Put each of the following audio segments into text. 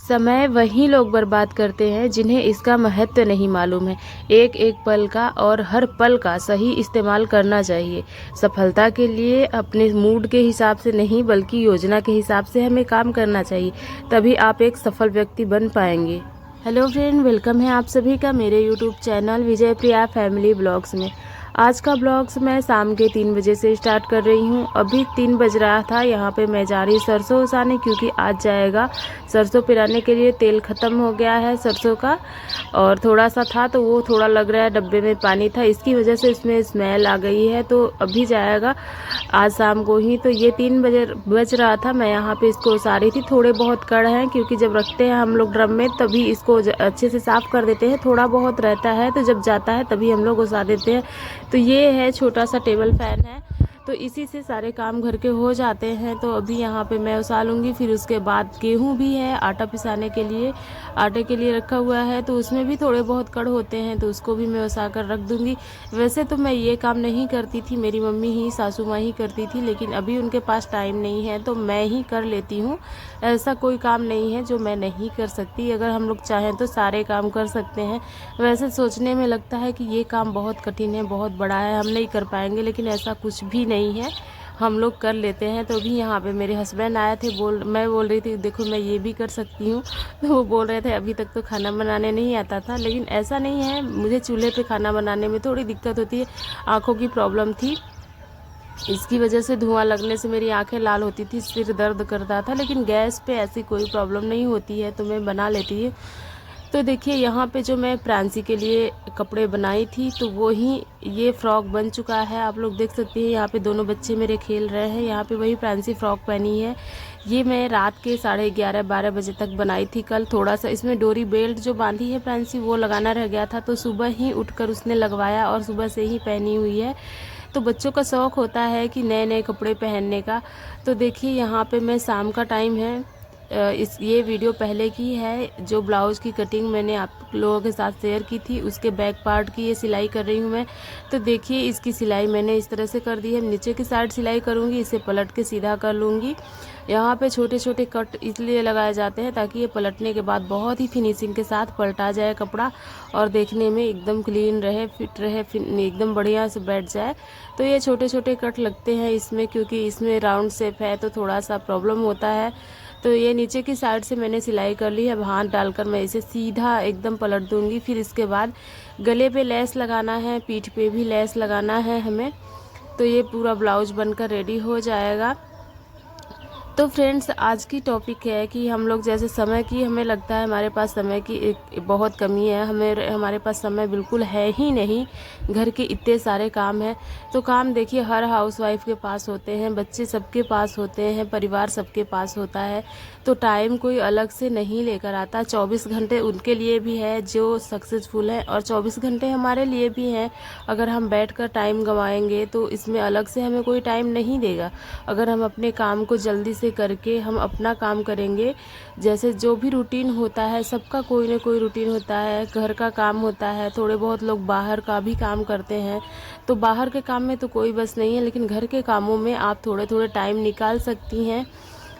समय वही लोग बर्बाद करते हैं जिन्हें इसका महत्व नहीं मालूम है। एक एक पल का और हर पल का सही इस्तेमाल करना चाहिए। सफलता के लिए अपने मूड के हिसाब से नहीं बल्कि योजना के हिसाब से हमें काम करना चाहिए, तभी आप एक सफल व्यक्ति बन पाएंगे। हेलो फ्रेंड, वेलकम है आप सभी का मेरे यूट्यूब चैनल विजय प्रिया फैमिली ब्लॉग्स में। आज का ब्लॉग्स मैं शाम के 3 बजे से स्टार्ट कर रही हूँ। अभी 3 बज रहा था। यहाँ पे मैं जा रही सरसों उसाने, क्योंकि आज जाएगा सरसों पिराने के लिए। तेल ख़त्म हो गया है सरसों का, और थोड़ा सा था तो वो थोड़ा लग रहा है, डब्बे में पानी था, इसकी वजह से इसमें स्मेल आ गई है। तो अभी जाएगा आज शाम को ही। तो ये 3 बजे बज रहा था, मैं यहाँ पे इसको उसारी थी। थोड़े बहुत कड़ हैं, क्योंकि जब रखते हैं हम लोग ड्रम में तभी इसको अच्छे से साफ़ कर देते हैं। थोड़ा बहुत रहता है तो जब जाता है तभी हम लोग उसा देते हैं। तो ये है छोटा सा टेबल फैन है, तो इसी से सारे काम घर के हो जाते हैं। तो अभी यहाँ पे मैं उसा लूँगी। फिर उसके बाद गेहूँ भी है आटा पिसाने के लिए, आटे के लिए रखा हुआ है, तो उसमें भी थोड़े बहुत कड़ होते हैं, तो उसको भी मैं उसा कर रख दूँगी। वैसे तो मैं ये काम नहीं करती थी, मेरी मम्मी ही, सासू माँ ही करती थी, लेकिन अभी उनके पास टाइम नहीं है तो मैं ही कर लेती हूँ। ऐसा कोई काम नहीं है जो मैं नहीं कर सकती। अगर हम लोग चाहें तो सारे काम कर सकते हैं। वैसे सोचने में लगता है कि ये काम बहुत कठिन है, बहुत बड़ा है, हम नहीं कर पाएंगे, लेकिन ऐसा कुछ भी नहीं है, हम लोग कर लेते हैं। तो अभी यहाँ पे मेरे हस्बैंड आए थे, मैं बोल रही थी देखो मैं ये भी कर सकती हूँ। तो वो बोल रहे थे अभी तक तो खाना बनाने नहीं आता था, लेकिन ऐसा नहीं है, मुझे चूल्हे पे खाना बनाने में थोड़ी दिक्कत होती है। आँखों की प्रॉब्लम थी, इसकी वजह से धुआं लगने से मेरी आंखें लाल होती थी, सिर दर्द करता था, लेकिन गैस पे ऐसी कोई प्रॉब्लम नहीं होती है, तो मैं बना लेती हूँ। तो देखिए यहाँ पे जो मैं प्रांसी के लिए कपड़े बनाई थी, तो वो ही ये फ्रॉक बन चुका है। आप लोग देख सकते हैं यहाँ पे दोनों बच्चे मेरे खेल रहे हैं। यहाँ पे वही प्रांसी फ्रॉक पहनी है। ये मैं रात के 11:30-12 बजे तक बनाई थी। कल थोड़ा सा इसमें डोरी बेल्ट जो बांधी है प्रांसी वो लगाना रह गया था, तो सुबह ही उठकर उसने लगवाया और सुबह से ही पहनी हुई है। तो बच्चों का शौक़ होता है कि नए नए कपड़े पहनने का। तो देखिए यहाँ पे मैं शाम का टाइम है, ये वीडियो पहले की है, जो ब्लाउज़ की कटिंग मैंने आप लोगों के साथ शेयर की थी, उसके बैक पार्ट की ये सिलाई कर रही हूँ मैं। तो देखिए इसकी सिलाई मैंने इस तरह से कर दी है। नीचे की साइड सिलाई करूँगी, इसे पलट के सीधा कर लूँगी। यहाँ पे छोटे छोटे कट इसलिए लगाए जाते हैं ताकि ये पलटने के बाद बहुत ही फिनिशिंग के साथ पलटा जाए कपड़ा, और देखने में एकदम क्लीन रहे, फिट रहे, एकदम बढ़िया से बैठ जाए। तो ये छोटे छोटे कट लगते हैं इसमें, क्योंकि इसमें राउंड शेप है तो थोड़ा सा प्रॉब्लम होता है। तो ये नीचे की साइड से मैंने सिलाई कर ली है। अब हाथ डालकर मैं इसे सीधा एकदम पलट दूंगी। फिर इसके बाद गले पे लेस लगाना है, पीठ पे भी लेस लगाना है हमें। तो ये पूरा ब्लाउज बनकर रेडी हो जाएगा। तो फ्रेंड्स, आज की टॉपिक है कि हम लोग जैसे समय की, हमें लगता है हमारे पास समय की एक बहुत कमी है, हमारे पास समय बिल्कुल है ही नहीं। घर के इतने सारे काम हैं। तो काम देखिए हर हाउसवाइफ के पास होते हैं, बच्चे सबके पास होते हैं, परिवार सबके पास होता है। तो टाइम कोई अलग से नहीं लेकर आता। 24 घंटे उनके लिए भी है जो सक्सेसफुल है, और 24 घंटे हमारे लिए भी हैं। अगर हम बैठकर टाइम गंवाएंगे तो इसमें अलग से हमें कोई टाइम नहीं देगा। अगर हम अपने काम को जल्दी से करके हम अपना काम करेंगे, जैसे जो भी रूटीन होता है, सबका कोई ना कोई रूटीन होता है, घर का काम होता है, थोड़े बहुत लोग बाहर का भी काम करते हैं। तो बाहर के काम में तो कोई बस नहीं है, लेकिन घर के कामों में आप थोड़े थोड़े टाइम निकाल सकती हैं।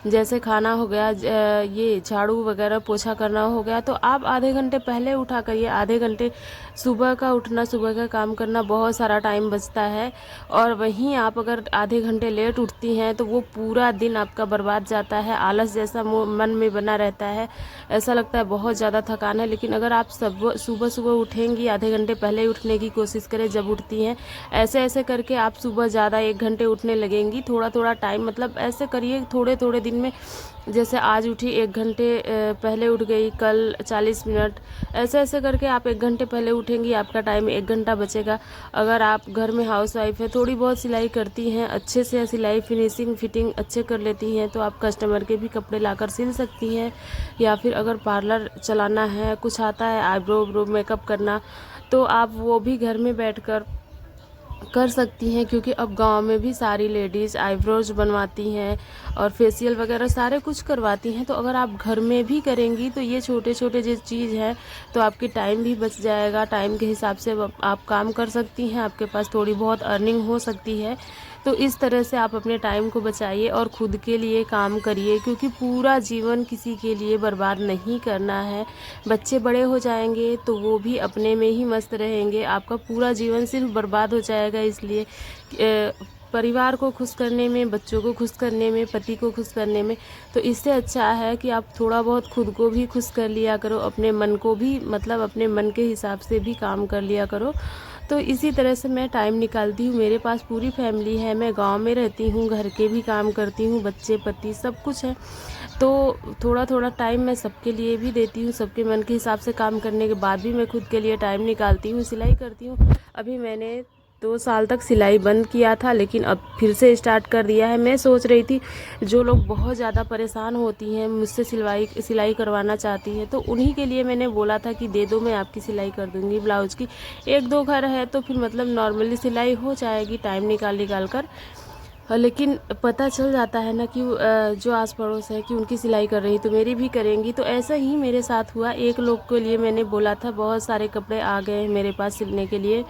जैसे खाना हो गया, ये झाड़ू वगैरह पोछा करना हो गया, तो आप आधे घंटे पहले उठा करिए। आधे घंटे सुबह का उठना, सुबह का काम करना, बहुत सारा टाइम बचता है। और वहीं आप अगर आधे घंटे लेट उठती हैं तो वो पूरा दिन आपका बर्बाद जाता है। आलस जैसा मन में बना रहता है, ऐसा लगता है बहुत ज़्यादा थकान है। लेकिन अगर आप सुबह सुबह उठेंगी, आधे घंटे पहले उठने की कोशिश करें जब उठती हैं, ऐसे ऐसे करके आप सुबह ज़्यादा 1 घंटे उठने लगेंगी। थोड़ा थोड़ा टाइम, मतलब ऐसे करिए थोड़े थोड़े दिन में। जैसे आज उठी 1 घंटे पहले उठ गई, कल 40 मिनट, ऐसे ऐसे करके आप 1 घंटे पहले उठेंगी, आपका टाइम 1 घंटा बचेगा। अगर आप घर में हाउसवाइफ है, थोड़ी बहुत सिलाई करती हैं, अच्छे से सिलाई फिनिशिंग फिटिंग अच्छे कर लेती हैं, तो आप कस्टमर के भी कपड़े लाकर सिल सकती हैं। या फिर अगर पार्लर चलाना है, कुछ आता है आईब्रो मेकअप करना, तो आप वो भी घर में बैठकर कर सकती हैं। क्योंकि अब गांव में भी सारी लेडीज़ आईब्रोज बनवाती हैं और फेशियल वगैरह सारे कुछ करवाती हैं। तो अगर आप घर में भी करेंगी तो ये छोटे छोटे जो चीज़ है, तो आपकी टाइम भी बच जाएगा। टाइम के हिसाब से आप काम कर सकती हैं, आपके पास थोड़ी बहुत अर्निंग हो सकती है। तो इस तरह से आप अपने टाइम को बचाइए और खुद के लिए काम करिए, क्योंकि पूरा जीवन किसी के लिए बर्बाद नहीं करना है। बच्चे बड़े हो जाएंगे तो वो भी अपने में ही मस्त रहेंगे, आपका पूरा जीवन सिर्फ बर्बाद हो जाएगा। इसलिए परिवार को खुश करने में, बच्चों को खुश करने में, पति को खुश करने में, तो इससे अच्छा है कि आप थोड़ा बहुत खुद को भी खुश कर लिया करो, अपने मन को भी, मतलब अपने मन के हिसाब से भी काम कर लिया करो। तो इसी तरह से मैं टाइम निकालती हूँ। मेरे पास पूरी फैमिली है, मैं गांव में रहती हूँ, घर के भी काम करती हूँ, बच्चे पति सब कुछ है, तो थोड़ा थोड़ा टाइम मैं सबके लिए भी देती हूँ। सबके मन के हिसाब से काम करने के बाद भी मैं खुद के लिए टाइम निकालती हूँ। सिलाई करती हूँ। अभी मैंने 2 साल तक सिलाई बंद किया था, लेकिन अब फिर से स्टार्ट कर दिया है। मैं सोच रही थी जो लोग बहुत ज़्यादा परेशान होती हैं, मुझसे सिलाई करवाना चाहती हैं, तो उन्हीं के लिए मैंने बोला था कि दे दो, मैं आपकी सिलाई कर दूँगी ब्लाउज़ की। 1-2 घर है तो फिर मतलब नॉर्मली सिलाई हो जाएगी टाइम निकाल कर। लेकिन पता चल जाता है ना कि जो आस पड़ोस है कि उनकी सिलाई कर रही तो मेरी भी करेंगी। तो ऐसा ही मेरे साथ हुआ। एक लोग के लिए मैंने बोला था, बहुत सारे कपड़े आ गए हैं मेरे पास सिलने के लिए।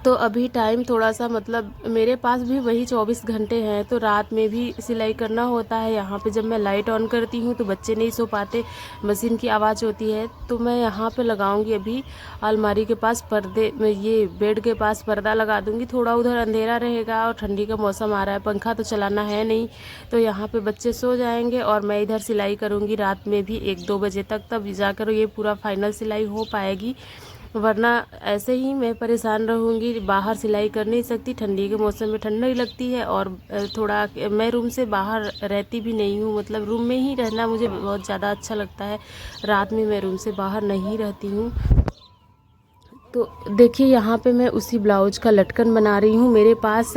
तो अभी टाइम थोड़ा सा, मतलब मेरे पास भी वही 24 घंटे हैं, तो रात में भी सिलाई करना होता है। यहाँ पे जब मैं लाइट ऑन करती हूँ तो बच्चे नहीं सो पाते, मशीन की आवाज़ होती है। तो मैं यहाँ पे लगाऊंगी अभी अलमारी के पास पर्दे, ये बेड के पास पर्दा लगा दूंगी। थोड़ा उधर अंधेरा रहेगा और ठंडी का मौसम आ रहा है, पंखा तो चलाना है नहीं, तो यहाँ पे बच्चे सो जाएंगे और मैं इधर सिलाई करूँगी रात में भी 1-2 बजे तक। तब जाकर ये पूरा फाइनल सिलाई हो पाएगी, वरना ऐसे ही मैं परेशान रहूँगी। बाहर सिलाई कर नहीं सकती, ठंडी के मौसम में ठंड नहीं लगती है, और थोड़ा मैं रूम से बाहर रहती भी नहीं हूँ, मतलब रूम में ही रहना मुझे बहुत ज़्यादा अच्छा लगता है। रात में मैं रूम से बाहर नहीं रहती हूँ। तो देखिए यहाँ पे मैं उसी ब्लाउज का लटकन बना रही हूँ। मेरे पास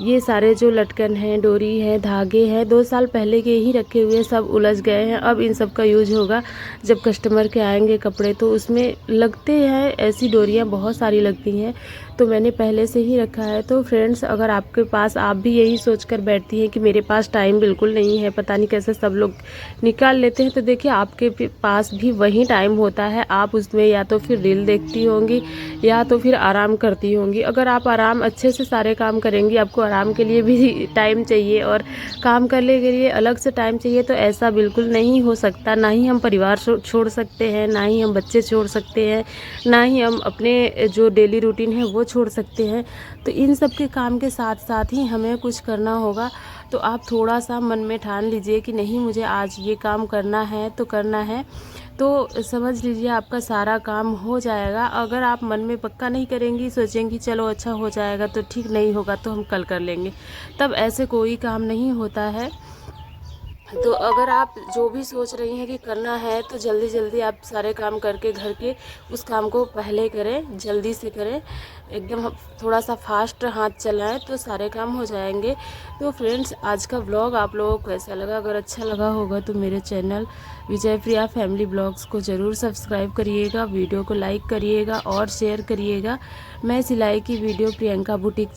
ये सारे जो लटकन हैं, डोरी है, धागे हैं, 2 साल पहले के ही रखे हुए, सब उलझ गए हैं। अब इन सब का यूज होगा जब कस्टमर के आएंगे कपड़े, तो उसमें लगते हैं, ऐसी डोरियाँ बहुत सारी लगती हैं, तो मैंने पहले से ही रखा है। तो फ्रेंड्स, अगर आपके पास, आप भी यही सोच कर बैठती हैं कि मेरे पास टाइम बिल्कुल नहीं है, पता नहीं कैसे सब लोग निकाल लेते हैं, तो देखिए आपके पास भी वही टाइम होता है। आप उसमें या तो फिर रील देखती होंगी या तो फिर आराम करती होंगी। अगर आप आराम अच्छे से सारे काम करेंगी, आपको आराम के लिए भी टाइम चाहिए और काम करने के लिए अलग से टाइम चाहिए, तो ऐसा बिल्कुल नहीं हो सकता। ना ही हम परिवार छोड़ सकते हैं, ना ही हम बच्चे छोड़ सकते हैं, ना ही हम अपने जो डेली रूटीन है वो छोड़ सकते हैं। तो इन सब के काम के साथ साथ ही हमें कुछ करना होगा। तो आप थोड़ा सा मन में ठान लीजिए कि नहीं, मुझे आज ये काम करना है तो करना है, तो समझ लीजिए आपका सारा काम हो जाएगा। अगर आप मन में पक्का नहीं करेंगी, सोचेंगी चलो अच्छा हो जाएगा, तो ठीक नहीं होगा तो हम कल कर लेंगे, तब ऐसे कोई काम नहीं होता है। तो अगर आप जो भी सोच रही हैं कि करना है, तो जल्दी जल्दी आप सारे काम करके घर के उस काम को पहले करें, जल्दी से करें, एकदम थोड़ा सा फास्ट हाथ चलाएं तो सारे काम हो जाएंगे। तो फ्रेंड्स, आज का व्लॉग आप लोगों को कैसा लगा? अगर अच्छा लगा होगा तो मेरे चैनल विजय प्रिया फैमिली ब्लॉग्स को ज़रूर सब्सक्राइब करिएगा, वीडियो को लाइक करिएगा और शेयर करिएगा। मैं सिलाई की वीडियो प्रियंका बुटीक